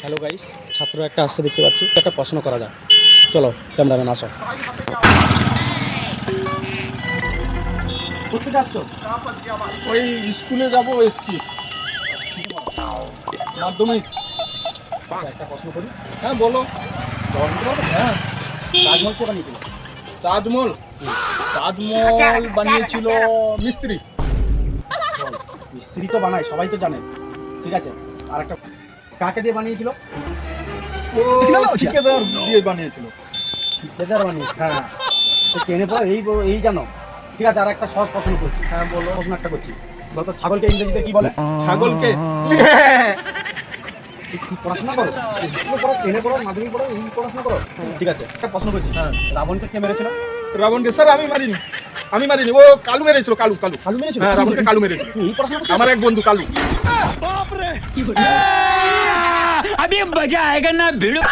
Hello guys, ছাত্র একটা আসছে দেখতে পাচ্ছি, একটা প্রশ্ন করা যাক। চলো ক্যামেরাম্যান আসো। কোথায় আসছো? ওই স্কুলে যাবো এসছি মাধ্যমিক। একটা প্রশ্ন করি। হ্যাঁ বলো। জবাব দিতে পারবে? হ্যাঁ, তাজমহল কে বানিয়েছিল? তাজমহল তাজমহল বানিয়েছিল মিস্ত্রি। বল। মিস্ত্রি তো বানায়, সবাই তো জানে। ঠিক আছে, আর একটা কাকে দিয়ে বানিয়েছিল? ও ঠিকাদার দিয়ে বানিয়েছিল। ঠিকাদার বানিয়েছে, হ্যাঁ। তো টেনে পড়া এই জানো। ঠিক আছে, আর একটা সহজ প্রশ্ন করছি। হ্যাঁ বলো। প্রশ্ন একটা করছি, বলতো ছাগলকে ইংরেজিতে কি বলে? ছাগলকে কি পড়াশোনা করো? স্কুলে পড়ো, টেনে পড়ো, মাধ্যমিক পড়ো, এই পড়াশোনা করো? ঠিক আছে, একটা প্রশ্ন করছি। হ্যাঁ। রাবণকে কে মেরেছিল? রাবণকে স্যার আমি মারিনি, ও কালু মেরেছিল। কালু কালু মেরেছিল? হ্যাঁ, রাবণকে কালু মেরেছিল। তুই এই পড়াশোনা করছিস? আমার এক বন্ধু কালু। अभी मजा आएगा ना भिड़ो।